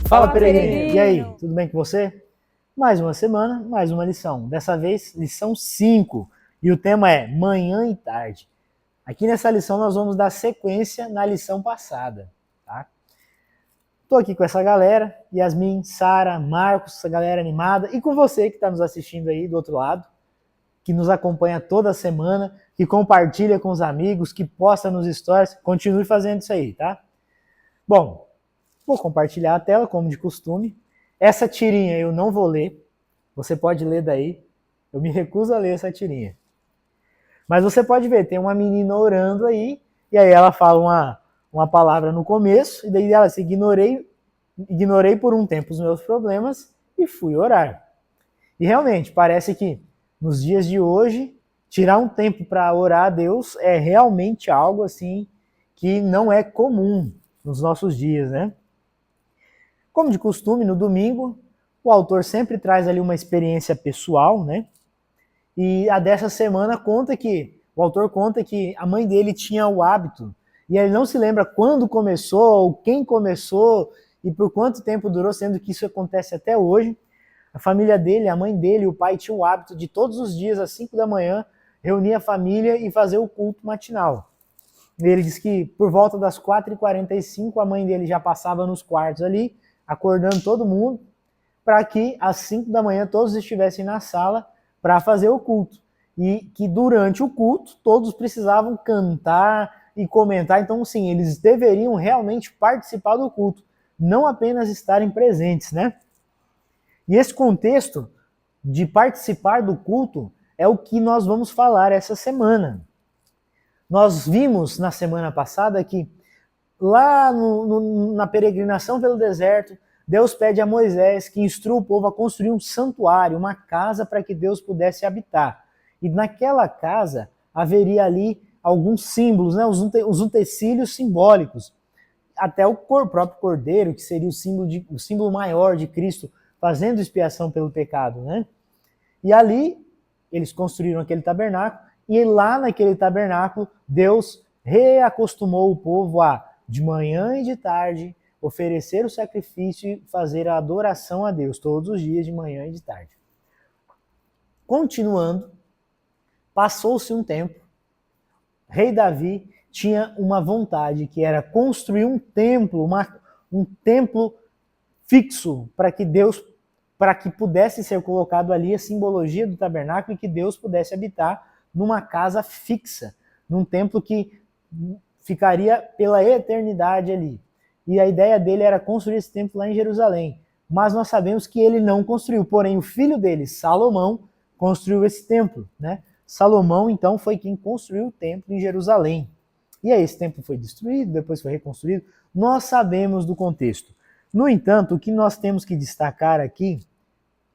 Fala, peregrino! E aí, Peregrino! tudo bem com você? Mais uma semana, mais uma lição. Dessa vez, lição 5. E o tema é manhã e tarde. Aqui nessa lição nós vamos dar sequência na lição passada, tá? Tô aqui com essa galera, Yasmin, Sara, Marcos, essa galera animada, e com você que está nos assistindo aí do outro lado, que nos acompanha toda semana, que compartilha com os amigos, que posta nos stories. Continue fazendo isso aí, tá? Bom, vou compartilhar a tela, como de costume. Essa tirinha eu não vou ler. Você pode ler daí. Eu me recuso a ler essa tirinha. Mas você pode ver, tem uma menina orando aí, e aí ela fala uma palavra no começo, e daí ela se ignorei por um tempo os meus problemas e fui orar. E realmente, parece que nos dias de hoje, tirar um tempo para orar a Deus é realmente algo assim que não é comum nos nossos dias, né? Como de costume, no domingo, o autor sempre traz ali uma experiência pessoal, né? E a dessa semana o autor conta que a mãe dele tinha o hábito, e ele não se lembra quando começou, ou quem começou, e por quanto tempo durou, sendo que isso acontece até hoje. A família dele, a mãe dele e o pai tinham o hábito de todos os dias, às 5 da manhã, reunir a família e fazer o culto matinal. Ele diz que por volta das 4h45 a mãe dele já passava nos quartos ali, acordando todo mundo, para que às 5 da manhã todos estivessem na sala para fazer o culto. E que durante o culto todos precisavam cantar e comentar. Então, sim, eles deveriam realmente participar do culto, não apenas estarem presentes, né? E esse contexto de participar do culto é o que nós vamos falar essa semana. Nós vimos na semana passada que lá na peregrinação pelo deserto, Deus pede a Moisés que instrua o povo a construir um santuário, uma casa para que Deus pudesse habitar. E naquela casa haveria ali alguns símbolos, né, os utensílios simbólicos. Até o próprio cordeiro, que seria o símbolo maior de Cristo, fazendo expiação pelo pecado, né? E ali eles construíram aquele tabernáculo, e lá naquele tabernáculo Deus reacostumou o povo a, de manhã e de tarde, oferecer o sacrifício e fazer a adoração a Deus todos os dias, de manhã e de tarde. Continuando, passou-se um tempo, rei Davi tinha uma vontade, que era construir um templo fixo para que pudesse ser colocado ali a simbologia do tabernáculo e que Deus pudesse habitar numa casa fixa, num templo que ficaria pela eternidade ali. E a ideia dele era construir esse templo lá em Jerusalém. Mas nós sabemos que ele não construiu, porém o filho dele, Salomão, construiu esse templo, né? Salomão, então, foi quem construiu o templo em Jerusalém. E aí esse templo foi destruído, depois foi reconstruído. Nós sabemos do contexto. No entanto, o que nós temos que destacar aqui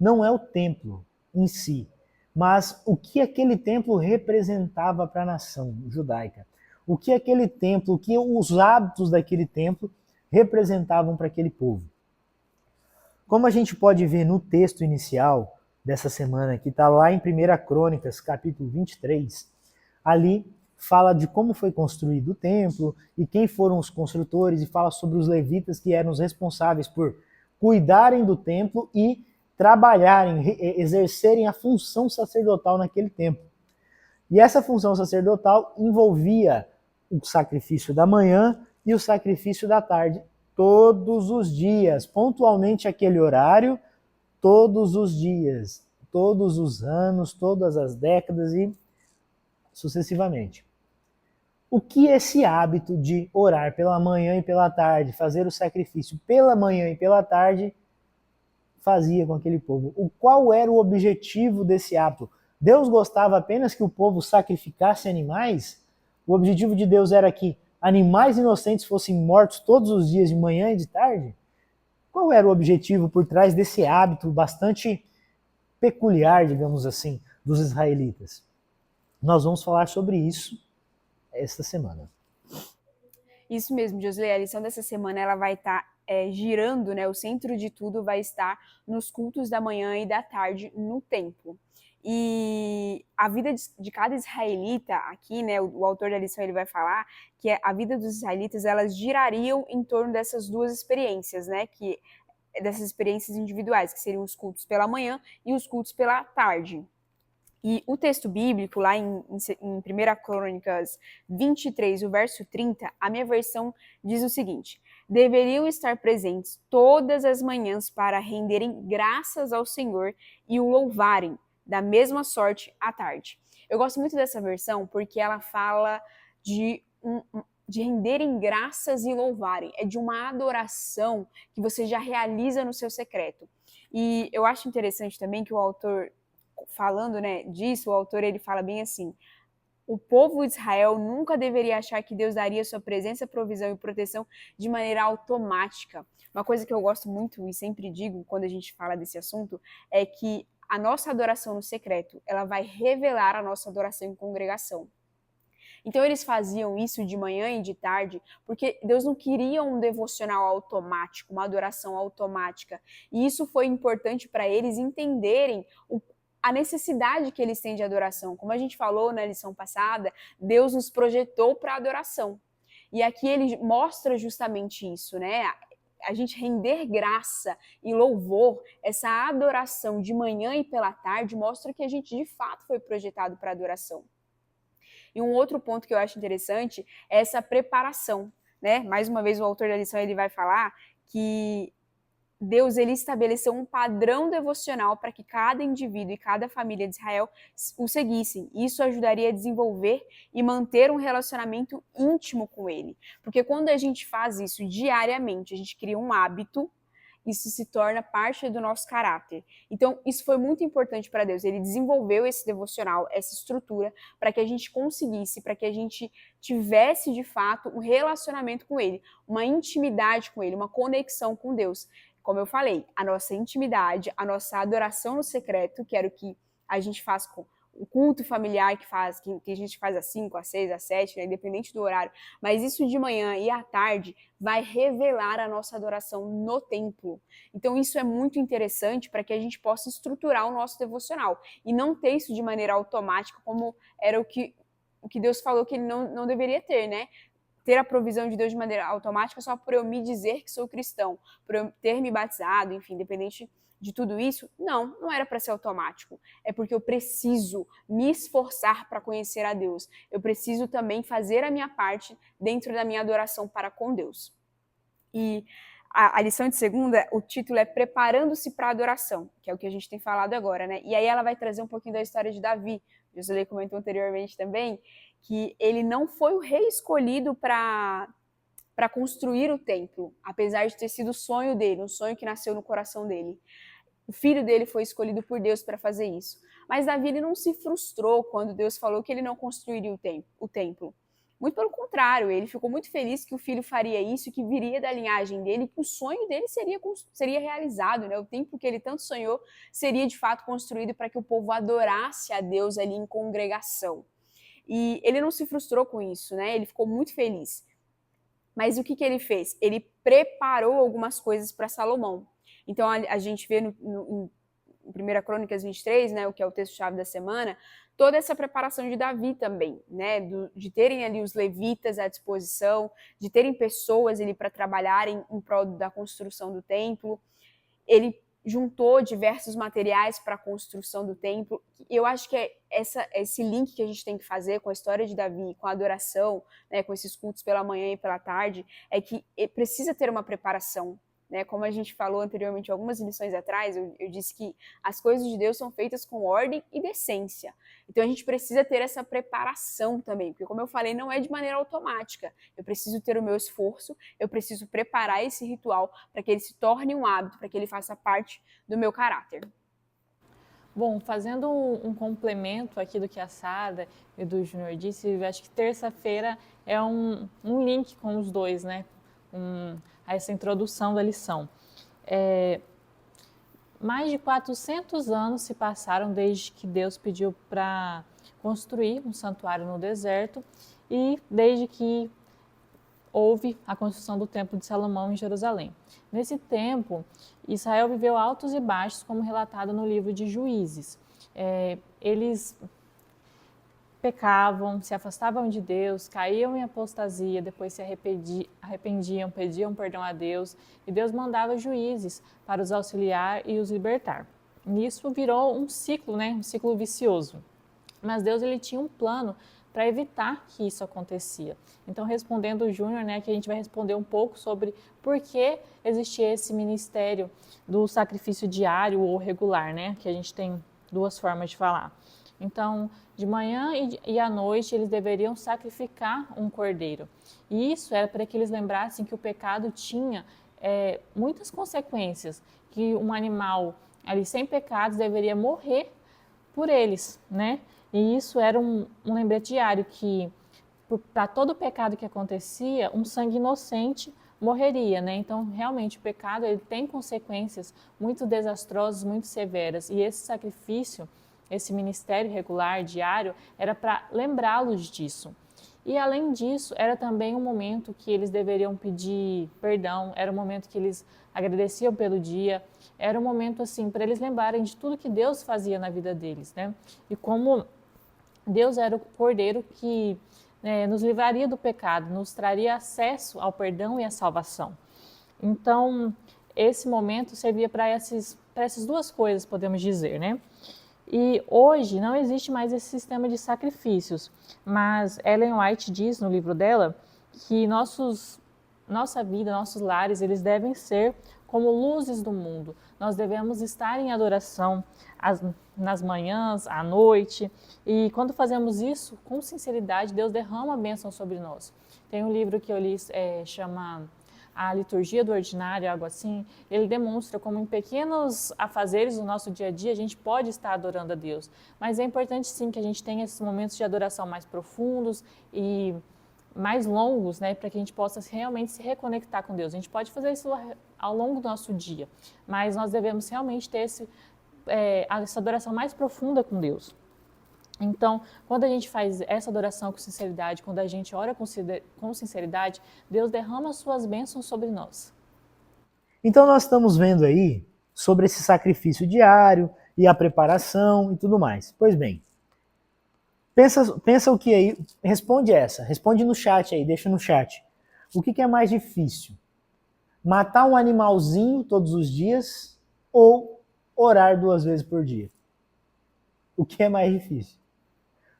não é o templo em si, mas o que aquele templo representava para a nação judaica. O que aquele templo, o que os hábitos daquele templo representavam para aquele povo. Como a gente pode ver no texto inicial dessa semana, que está lá em 1 Crônicas, capítulo 23, ali fala de como foi construído o templo e quem foram os construtores, e fala sobre os levitas que eram os responsáveis por cuidarem do templo e trabalharem, exercerem a função sacerdotal naquele templo. E essa função sacerdotal envolvia o sacrifício da manhã e o sacrifício da tarde, todos os dias, pontualmente aquele horário, todos os dias, todos os anos, todas as décadas e sucessivamente. O que esse hábito de orar pela manhã e pela tarde, fazer o sacrifício pela manhã e pela tarde, fazia com aquele povo? Qual era o objetivo desse hábito? Deus gostava apenas que o povo sacrificasse animais? O objetivo de Deus era que animais inocentes fossem mortos todos os dias, de manhã e de tarde? Qual era o objetivo por trás desse hábito bastante peculiar, digamos assim, dos israelitas? Nós vamos falar sobre isso esta semana. Isso mesmo, Josley. A lição dessa semana ela vai estar girando, né? O centro de tudo vai estar nos cultos da manhã e da tarde no templo. E a vida de cada israelita aqui, né? O autor da lição ele vai falar que a vida dos israelitas elas girariam em torno dessas duas experiências, né? Que dessas experiências individuais, que seriam os cultos pela manhã e os cultos pela tarde. E o texto bíblico, lá em 1 Crônicas 23, o verso 30, a minha versão diz o seguinte: deveriam estar presentes todas as manhãs para renderem graças ao Senhor e o louvarem, da mesma sorte à tarde. Eu gosto muito dessa versão porque ela fala de renderem graças e louvarem. É de uma adoração que você já realiza no seu secreto. E eu acho interessante também que o autor, falando, né, disso, o autor ele fala bem assim: o povo de Israel nunca deveria achar que Deus daria sua presença, provisão e proteção de maneira automática. Uma coisa que eu gosto muito e sempre digo quando a gente fala desse assunto é que a nossa adoração no secreto, ela vai revelar a nossa adoração em congregação. Então eles faziam isso de manhã e de tarde, porque Deus não queria um devocional automático, uma adoração automática. E isso foi importante para eles entenderem a necessidade que eles têm de adoração. Como a gente falou na lição passada, Deus nos projetou para a adoração. E aqui ele mostra justamente isso, né? A gente render graça e louvor, essa adoração de manhã e pela tarde, mostra que a gente de fato foi projetado para adoração. E um outro ponto que eu acho interessante é essa preparação, né? Mais uma vez o autor da lição ele vai falar que Deus ele estabeleceu um padrão devocional para que cada indivíduo e cada família de Israel o seguissem. Isso ajudaria a desenvolver e manter um relacionamento íntimo com ele. Porque quando a gente faz isso diariamente, a gente cria um hábito, isso se torna parte do nosso caráter. Então, isso foi muito importante para Deus. Ele desenvolveu esse devocional, essa estrutura, para que a gente conseguisse, para que a gente tivesse, de fato, um relacionamento com Ele, uma intimidade com Ele, uma conexão com Deus. Como eu falei, a nossa intimidade, a nossa adoração no secreto, que era o que a gente faz com o culto familiar que a gente faz às 5, às 6, às 7, né, independente do horário, mas isso de manhã e à tarde vai revelar a nossa adoração no templo. Então isso é muito interessante para que a gente possa estruturar o nosso devocional e não ter isso de maneira automática, como era o que Deus falou que ele não deveria ter, né? Ter a provisão de Deus de maneira automática só por eu me dizer que sou cristão, por eu ter me batizado, enfim, independente de tudo isso. Não era para ser automático. É porque eu preciso me esforçar para conhecer a Deus. Eu preciso também fazer a minha parte dentro da minha adoração para com Deus. E a lição de segunda, o título é Preparando-se para a Adoração, que é o que a gente tem falado agora, né? E aí ela vai trazer um pouquinho da história de Davi. Josué comentou anteriormente também que ele não foi o rei escolhido para construir o templo, apesar de ter sido o sonho dele, um sonho que nasceu no coração dele. O filho dele foi escolhido por Deus para fazer isso. Mas Davi ele não se frustrou quando Deus falou que ele não construiria o templo. Muito pelo contrário, ele ficou muito feliz que o filho faria isso, que viria da linhagem dele, que o sonho dele seria realizado, né? O templo que ele tanto sonhou seria de fato construído para que o povo adorasse a Deus ali em congregação. E ele não se frustrou com isso, né? Ele ficou muito feliz. Mas o que ele fez? Ele preparou algumas coisas para Salomão. Então a gente vê em 1 Crônicas 23, né, o que é o texto-chave da semana, toda essa preparação de Davi também, né, de terem ali os levitas à disposição, de terem pessoas ali para trabalharem em prol da construção do templo. Ele juntou diversos materiais para a construção do templo. Eu acho que é esse link que a gente tem que fazer com a história de Davi, com a adoração, né, com esses cultos pela manhã e pela tarde, é que precisa ter uma preparação. Né? Como a gente falou anteriormente, algumas lições atrás, eu disse que as coisas de Deus são feitas com ordem e decência. Então a gente precisa ter essa preparação também, porque como eu falei, não é de maneira automática. Eu preciso ter o meu esforço, eu preciso preparar esse ritual para que ele se torne um hábito, para que ele faça parte do meu caráter. Bom, fazendo um complemento aqui do que a Sada e do Júnior disse, eu acho que terça-feira é um link com os dois, né? Essa introdução da lição. Mais de 400 anos se passaram desde que Deus pediu para construir um santuário no deserto e desde que houve a construção do Templo de Salomão em Jerusalém. Nesse tempo, Israel viveu altos e baixos, como relatado no livro de Juízes. Eles pecavam, se afastavam de Deus, caíam em apostasia, depois se arrependiam, pediam perdão a Deus, e Deus mandava juízes para os auxiliar e os libertar. E isso virou um ciclo, né? Um ciclo vicioso. Mas Deus ele tinha um plano para evitar que isso acontecia. Então, respondendo o Júnior, né, que a gente vai responder um pouco sobre por que existia esse ministério do sacrifício diário ou regular, né? Que a gente tem duas formas de falar. Então, de manhã e à noite, eles deveriam sacrificar um cordeiro. E isso era para que eles lembrassem que o pecado tinha muitas consequências, que um animal ali sem pecados deveria morrer por eles, né? E isso era um lembrete diário que, para todo pecado que acontecia, um sangue inocente morreria, né? Então, realmente, o pecado ele tem consequências muito desastrosas, muito severas. E esse sacrifício, esse ministério regular, diário, era para lembrá-los disso. E, além disso, era também um momento que eles deveriam pedir perdão, era um momento que eles agradeciam pelo dia, era um momento, assim, para eles lembrarem de tudo que Deus fazia na vida deles, né? E como Deus era o Cordeiro que nos livraria do pecado, nos traria acesso ao perdão e à salvação. Então, esse momento servia para essas duas coisas, podemos dizer, né? E hoje não existe mais esse sistema de sacrifícios, mas Ellen White diz no livro dela que nossa vida, nossos lares, eles devem ser como luzes do mundo. Nós devemos estar em adoração nas manhãs, à noite, e quando fazemos isso com sinceridade, Deus derrama a bênção sobre nós. Tem um livro que eu li, chama A Liturgia do Ordinário, algo assim. Ele demonstra como em pequenos afazeres do nosso dia a dia a gente pode estar adorando a Deus, mas é importante sim que a gente tenha esses momentos de adoração mais profundos e mais longos, né, para que a gente possa realmente se reconectar com Deus. A gente pode fazer isso ao longo do nosso dia, mas nós devemos realmente ter essa adoração mais profunda com Deus. Então, quando a gente faz essa adoração com sinceridade, quando a gente ora com sinceridade, Deus derrama as suas bênçãos sobre nós. Então nós estamos vendo aí sobre esse sacrifício diário e a preparação e tudo mais. Pois bem, pensa o que aí, responde no chat aí, deixa no chat. O que é mais difícil? Matar um animalzinho todos os dias ou orar 2 vezes por dia? O que é mais difícil?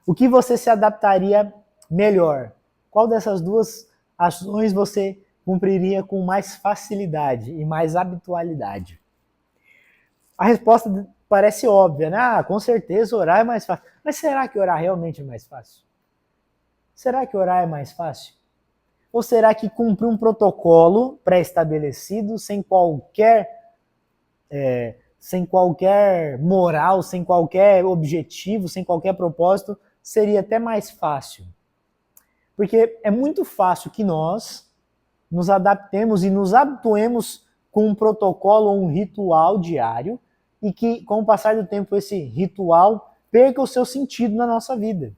O que você se adaptaria melhor? Qual dessas duas ações você cumpriria com mais facilidade e mais habitualidade? A resposta parece óbvia, né? Com certeza orar é mais fácil. Mas será que orar realmente é mais fácil? Será que orar é mais fácil? Ou será que cumprir um protocolo pré-estabelecido, sem qualquer moral, sem qualquer objetivo, sem qualquer propósito, seria até mais fácil? Porque é muito fácil que nós nos adaptemos e nos habituemos com um protocolo ou um ritual diário e que, com o passar do tempo, esse ritual perca o seu sentido na nossa vida.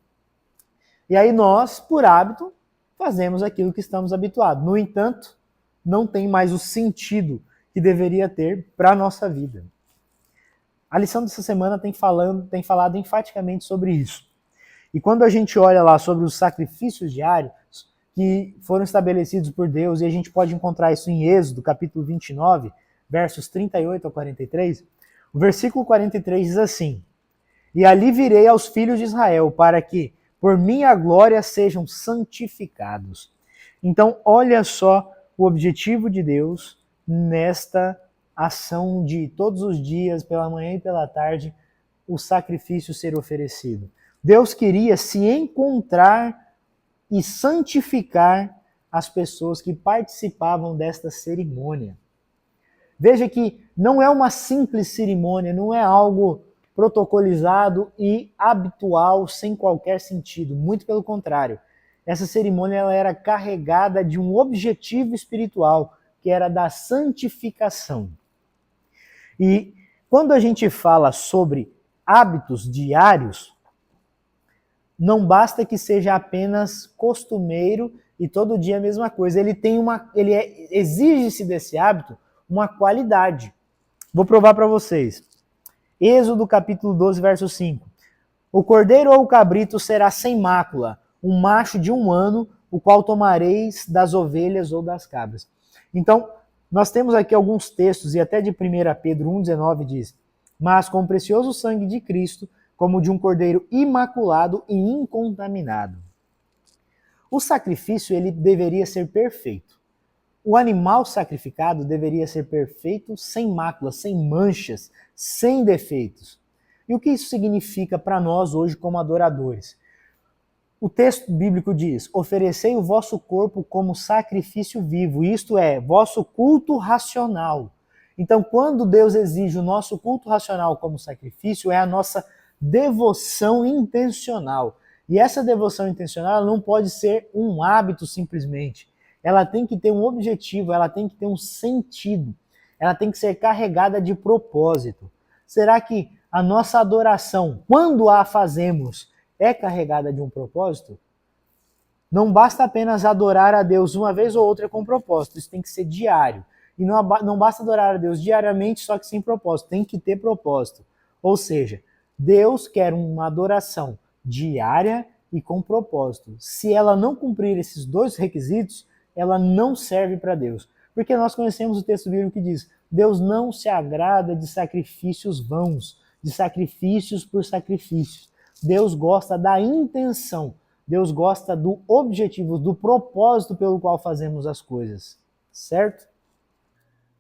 E aí nós, por hábito, fazemos aquilo que estamos habituados. No entanto, não tem mais o sentido que deveria ter para a nossa vida. A lição dessa semana tem falado enfaticamente sobre isso. E quando a gente olha lá sobre os sacrifícios diários que foram estabelecidos por Deus, e a gente pode encontrar isso em Êxodo, capítulo 29, versos 38 a 43, o versículo 43 diz assim: E ali virei aos filhos de Israel, para que, por minha glória, sejam santificados. Então, olha só o objetivo de Deus nesta ação de todos os dias, pela manhã e pela tarde, o sacrifício ser oferecido. Deus queria se encontrar e santificar as pessoas que participavam desta cerimônia. Veja que não é uma simples cerimônia, não é algo protocolizado e habitual sem qualquer sentido. Muito pelo contrário. Essa cerimônia ela era carregada de um objetivo espiritual, que era da santificação. E quando a gente fala sobre hábitos diários, não basta que seja apenas costumeiro e todo dia a mesma coisa. Exige-se desse hábito uma qualidade. Vou provar para vocês. Êxodo capítulo 12, verso 5. O cordeiro ou o cabrito será sem mácula, um macho de 1 ano, o qual tomareis das ovelhas ou das cabras. Então, nós temos aqui alguns textos, e até de 1 Pedro 1,19 diz: mas com o precioso sangue de Cristo, como de um cordeiro imaculado e incontaminado. O sacrifício ele deveria ser perfeito. O animal sacrificado deveria ser perfeito, sem mácula, sem manchas, sem defeitos. E o que isso significa para nós hoje como adoradores? O texto bíblico diz: oferecei o vosso corpo como sacrifício vivo, isto é, vosso culto racional. Então, quando Deus exige o nosso culto racional como sacrifício, é a nossa devoção intencional. E essa devoção intencional não pode ser um hábito simplesmente. Ela tem que ter um objetivo, ela tem que ter um sentido. Ela tem que ser carregada de propósito. Será que a nossa adoração, quando a fazemos, é carregada de um propósito? Não basta apenas adorar a Deus uma vez ou outra com propósito, isso tem que ser diário. E não basta adorar a Deus diariamente, só que sem propósito, tem que ter propósito. Ou seja, Deus quer uma adoração diária e com propósito. Se ela não cumprir esses dois requisitos, ela não serve para Deus. Porque nós conhecemos o texto bíblico que diz: Deus não se agrada de sacrifícios vãos, de sacrifícios por sacrifícios. Deus gosta da intenção, Deus gosta do objetivo, do propósito pelo qual fazemos as coisas, certo?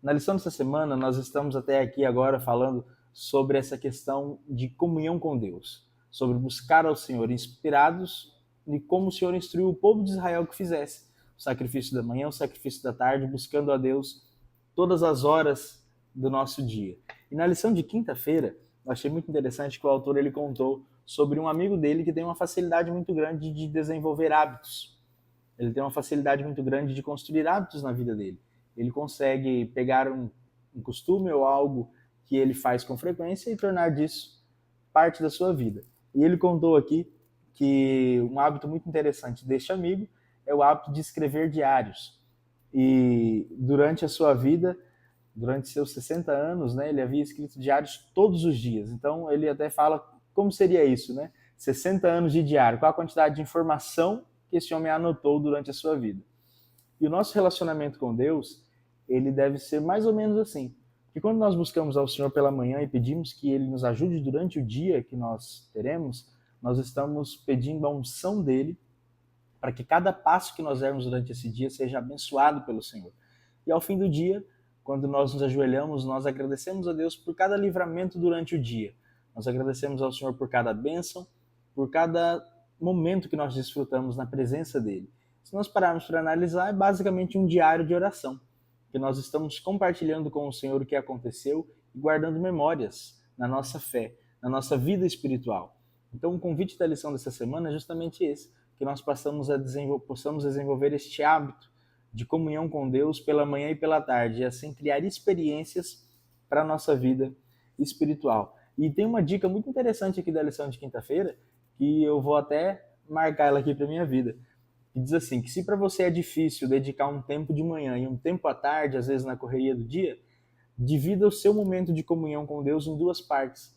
Na lição dessa semana, nós estamos até aqui agora falando sobre essa questão de comunhão com Deus, sobre buscar ao Senhor, inspirados de como o Senhor instruiu o povo de Israel que fizesse o sacrifício da manhã, o sacrifício da tarde, buscando a Deus todas as horas do nosso dia. E na lição de quinta-feira, eu achei muito interessante que o autor ele contou sobre um amigo dele que tem uma facilidade muito grande de desenvolver hábitos. Ele tem uma facilidade muito grande de construir hábitos na vida dele. Ele consegue pegar um costume ou algo que ele faz com frequência e tornar disso parte da sua vida. E ele contou aqui que um hábito muito interessante deste amigo é o hábito de escrever diários. E durante a sua vida, durante seus 60 anos, né, ele havia escrito diários todos os dias. Então ele até fala como seria isso, né? 60 anos de diário, qual a quantidade de informação que esse homem anotou durante a sua vida. E o nosso relacionamento com Deus, ele deve ser mais ou menos assim. Porque quando nós buscamos ao Senhor pela manhã e pedimos que Ele nos ajude durante o dia que nós teremos, nós estamos pedindo a unção dEle para que cada passo que nós dermos durante esse dia seja abençoado pelo Senhor. E ao fim do dia, quando nós nos ajoelhamos, nós agradecemos a Deus por cada livramento durante o dia. Nós agradecemos ao Senhor por cada bênção, por cada momento que nós desfrutamos na presença dEle. Se nós pararmos para analisar, é basicamente um diário de oração, que nós estamos compartilhando com o Senhor o que aconteceu e guardando memórias na nossa fé, na nossa vida espiritual. Então, o convite da lição dessa semana é justamente esse, que nós possamos desenvolver este hábito de comunhão com Deus pela manhã e pela tarde, e assim criar experiências para a nossa vida espiritual. E tem uma dica muito interessante aqui da lição de quinta-feira, que eu vou até marcar ela aqui para minha vida. Que diz assim, que se para você é difícil dedicar um tempo de manhã e um tempo à tarde, às vezes na correria do dia, divida o seu momento de comunhão com Deus em duas partes.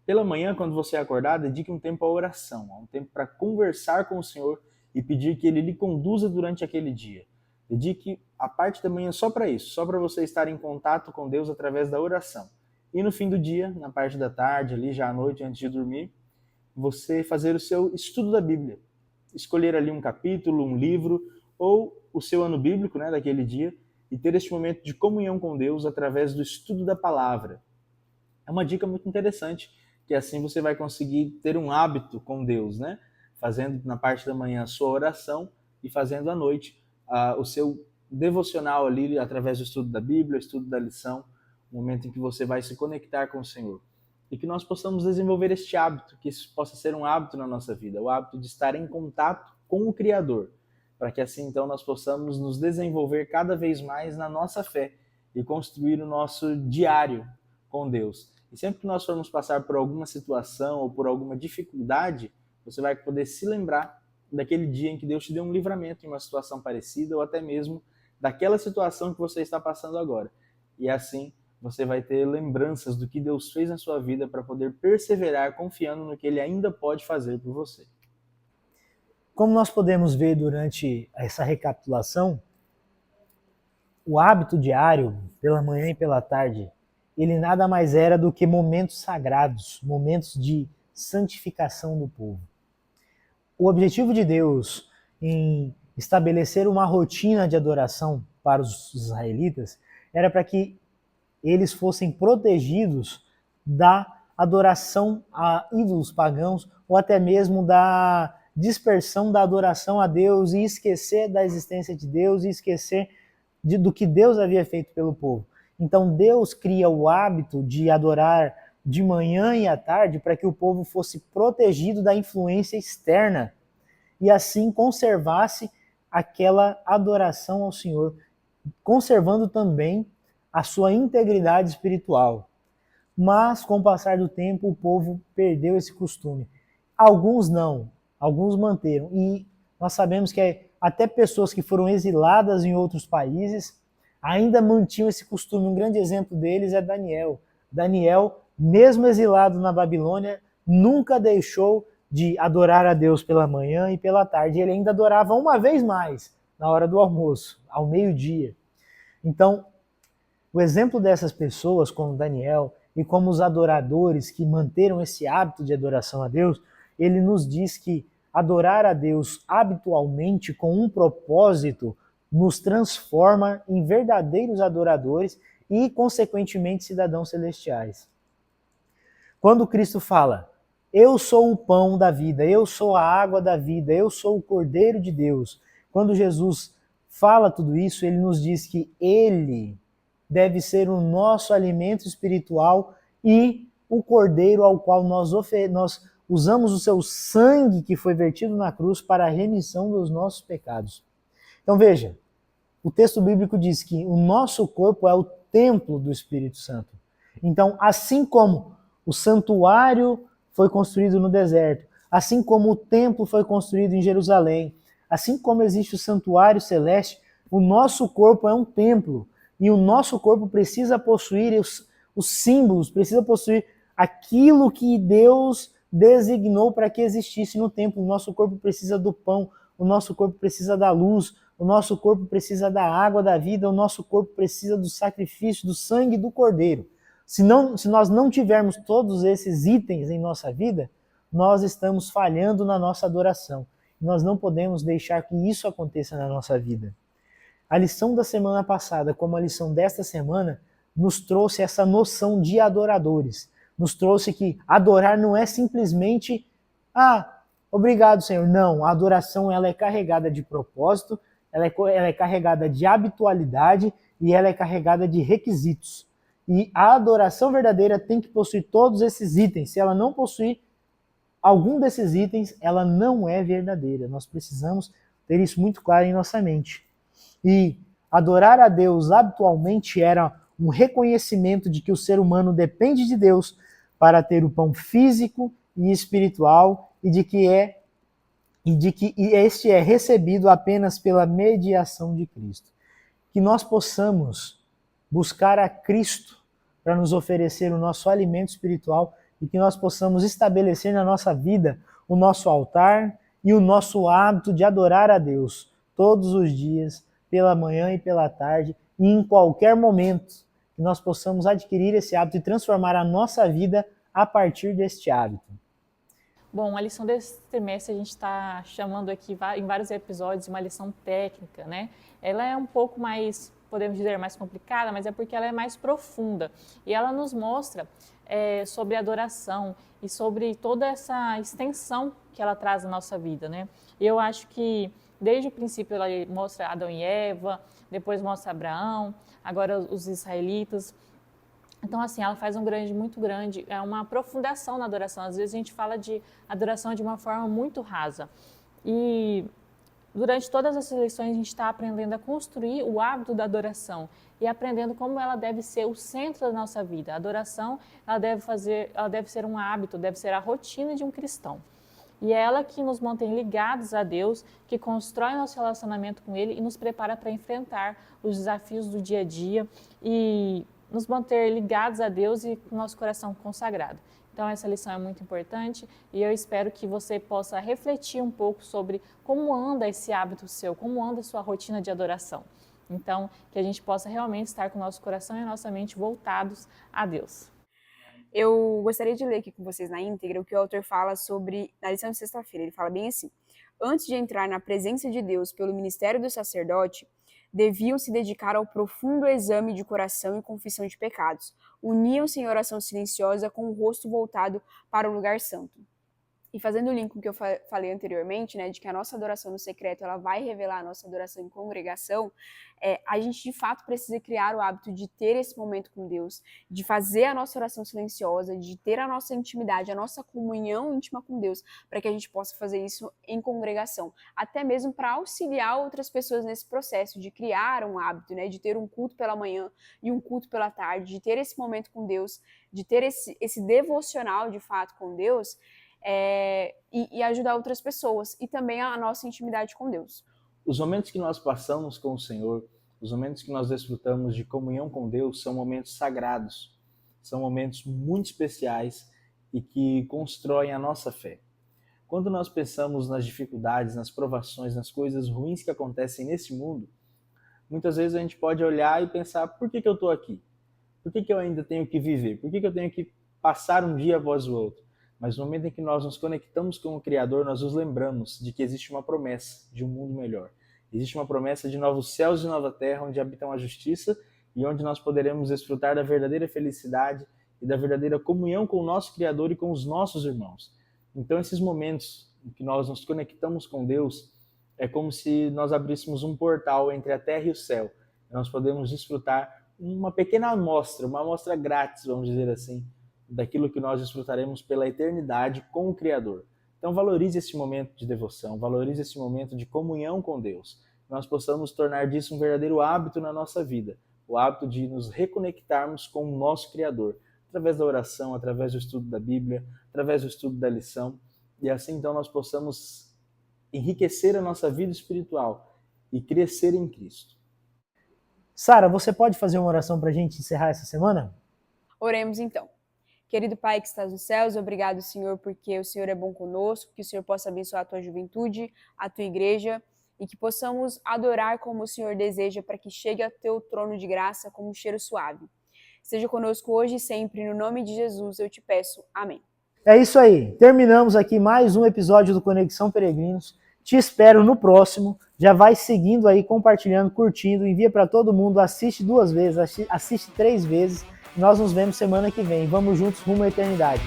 Pela manhã, quando você acordar, dedique um tempo à oração, um tempo para conversar com o Senhor e pedir que Ele lhe conduza durante aquele dia. Dedique a parte da manhã só para isso, só para você estar em contato com Deus através da oração. E no fim do dia, na parte da tarde, ali já à noite, antes de dormir, você fazer o seu estudo da Bíblia. Escolher ali um capítulo, um livro, ou o seu ano bíblico, né, daquele dia, e ter este momento de comunhão com Deus através do estudo da palavra. É uma dica muito interessante, que assim você vai conseguir ter um hábito com Deus, né? Fazendo na parte da manhã a sua oração e fazendo à noite o seu devocional ali através do estudo da Bíblia, estudo da lição, o momento em que você vai se conectar com o Senhor. E que nós possamos desenvolver este hábito, que isso possa ser um hábito na nossa vida, o hábito de estar em contato com o Criador, para que assim então nós possamos nos desenvolver cada vez mais na nossa fé e construir o nosso diário com Deus. E sempre que nós formos passar por alguma situação ou por alguma dificuldade, você vai poder se lembrar daquele dia em que Deus te deu um livramento em uma situação parecida ou até mesmo daquela situação que você está passando agora. E assim você vai ter lembranças do que Deus fez na sua vida para poder perseverar confiando no que Ele ainda pode fazer por você. Como nós podemos ver durante essa recapitulação, o hábito diário, pela manhã e pela tarde, ele nada mais era do que momentos sagrados, momentos de santificação do povo. O objetivo de Deus em estabelecer uma rotina de adoração para os israelitas era para que eles fossem protegidos da adoração a ídolos pagãos ou até mesmo da dispersão da adoração a Deus e esquecer da existência de Deus e esquecer do que Deus havia feito pelo povo. Então Deus cria o hábito de adorar de manhã e à tarde para que o povo fosse protegido da influência externa e assim conservasse aquela adoração ao Senhor, conservando também a sua integridade espiritual. Mas com o passar do tempo o povo perdeu esse costume. Alguns não, alguns manteram. E nós sabemos que até pessoas que foram exiladas em outros países ainda mantinham esse costume. Um grande exemplo deles é Daniel. Daniel, mesmo exilado na Babilônia, nunca deixou de adorar a Deus pela manhã e pela tarde. Ele ainda adorava uma vez mais, na hora do almoço, ao meio-dia. Então, o exemplo dessas pessoas, como Daniel, e como os adoradores que manteram esse hábito de adoração a Deus, ele nos diz que adorar a Deus habitualmente com um propósito nos transforma em verdadeiros adoradores e, consequentemente, cidadãos celestiais. Quando Cristo fala, eu sou o pão da vida, eu sou a água da vida, eu sou o Cordeiro de Deus, quando Jesus fala tudo isso, ele nos diz que ele deve ser o nosso alimento espiritual e o Cordeiro ao qual nós usamos o seu sangue que foi vertido na cruz para a remissão dos nossos pecados. Então veja, o texto bíblico diz que o nosso corpo é o templo do Espírito Santo. Então, assim como o santuário foi construído no deserto, assim como o templo foi construído em Jerusalém, assim como existe o santuário celeste, o nosso corpo é um templo. E o nosso corpo precisa possuir os símbolos, precisa possuir aquilo que Deus designou para que existisse no templo. O nosso corpo precisa do pão, o nosso corpo precisa da luz, o nosso corpo precisa da água da vida, o nosso corpo precisa do sacrifício, do sangue do Cordeiro. Se nós não tivermos todos esses itens em nossa vida, nós estamos falhando na nossa adoração. Nós não podemos deixar que isso aconteça na nossa vida. A lição da semana passada, como a lição desta semana, nos trouxe essa noção de adoradores. Nos trouxe que adorar não é simplesmente, obrigado, Senhor. Não, a adoração ela é carregada de propósito, ela é carregada de habitualidade e ela é carregada de requisitos. E a adoração verdadeira tem que possuir todos esses itens. Se ela não possuir algum desses itens, ela não é verdadeira. Nós precisamos ter isso muito claro em nossa mente. E adorar a Deus habitualmente era um reconhecimento de que o ser humano depende de Deus para ter o pão físico e espiritual e de que este é recebido apenas pela mediação de Cristo. Que nós possamos buscar a Cristo para nos oferecer o nosso alimento espiritual e que nós possamos estabelecer na nossa vida o nosso altar e o nosso hábito de adorar a Deus todos os dias, pela manhã e pela tarde, e em qualquer momento, que nós possamos adquirir esse hábito e transformar a nossa vida a partir deste hábito. Bom, a lição desse trimestre a gente está chamando aqui em vários episódios uma lição técnica, né? Ela é um pouco mais, podemos dizer, mais complicada, mas é porque ela é mais profunda. E ela nos mostra sobre a adoração e sobre toda essa extensão que ela traz na nossa vida, né? E eu acho que desde o princípio ela mostra Adão e Eva, depois mostra Abraão, agora os israelitas. Então, assim, ela faz muito grande, é uma aprofundação na adoração. Às vezes a gente fala de adoração de uma forma muito rasa. E durante todas essas lições a gente está aprendendo a construir o hábito da adoração e aprendendo como ela deve ser o centro da nossa vida. A adoração, ela deve ser um hábito, deve ser a rotina de um cristão. E é ela que nos mantém ligados a Deus, que constrói nosso relacionamento com Ele e nos prepara para enfrentar os desafios do dia a dia e nos manter ligados a Deus e com o nosso coração consagrado. Então essa lição é muito importante e eu espero que você possa refletir um pouco sobre como anda esse hábito seu, como anda a sua rotina de adoração. Então, que a gente possa realmente estar com o nosso coração e a nossa mente voltados a Deus. Eu gostaria de ler aqui com vocês na íntegra o que o autor fala sobre, na lição de sexta-feira. Ele fala bem assim: antes de entrar na presença de Deus pelo ministério do sacerdote, deviam se dedicar ao profundo exame de coração e confissão de pecados. Uniam-se em oração silenciosa com o rosto voltado para o lugar santo. E fazendo o link com o que eu falei anteriormente, né, de que a nossa adoração no secreto ela vai revelar a nossa adoração em congregação, a gente de fato precisa criar o hábito de ter esse momento com Deus, de fazer a nossa oração silenciosa, de ter a nossa intimidade, a nossa comunhão íntima com Deus, para que a gente possa fazer isso em congregação, até mesmo para auxiliar outras pessoas nesse processo de criar um hábito, né, de ter um culto pela manhã e um culto pela tarde, de ter esse momento com Deus, de ter esse devocional de fato com Deus. E ajudar outras pessoas e também a nossa intimidade com Deus. Os momentos que nós passamos com o Senhor, os momentos que nós desfrutamos de comunhão com Deus são momentos sagrados, são momentos muito especiais e que constroem a nossa fé. Quando nós pensamos nas dificuldades, nas provações, nas coisas ruins que acontecem nesse mundo, muitas vezes a gente pode olhar e pensar: por que eu estou aqui? Por que eu ainda tenho que viver? Por que eu tenho que passar um dia após o outro? Mas no momento em que nós nos conectamos com o Criador, nós nos lembramos de que existe uma promessa de um mundo melhor. Existe uma promessa de novos céus e nova terra, onde habitam a justiça e onde nós poderemos desfrutar da verdadeira felicidade e da verdadeira comunhão com o nosso Criador e com os nossos irmãos. Então, esses momentos em que nós nos conectamos com Deus, é como se nós abríssemos um portal entre a terra e o céu. Nós podemos desfrutar uma pequena amostra, uma amostra grátis, vamos dizer assim, daquilo que nós desfrutaremos pela eternidade com o Criador. Então valorize esse momento de devoção, valorize esse momento de comunhão com Deus. Nós possamos tornar disso um verdadeiro hábito na nossa vida, o hábito de nos reconectarmos com o nosso Criador, através da oração, através do estudo da Bíblia, através do estudo da lição, e assim então nós possamos enriquecer a nossa vida espiritual e crescer em Cristo. Sara, você pode fazer uma oração para a gente encerrar essa semana? Oremos então. Querido Pai que estás nos céus, obrigado, Senhor, porque o Senhor é bom conosco, que o Senhor possa abençoar a tua juventude, a tua igreja, e que possamos adorar como o Senhor deseja, para que chegue ao teu trono de graça como um cheiro suave. Seja conosco hoje e sempre, no nome de Jesus eu te peço. Amém. É isso aí. Terminamos aqui mais um episódio do Conexão Peregrinos. Te espero no próximo. Já vai seguindo aí, compartilhando, curtindo, envia para todo mundo, assiste 2 vezes, assiste 3 vezes. Nós nos vemos semana que vem. Vamos juntos rumo à eternidade.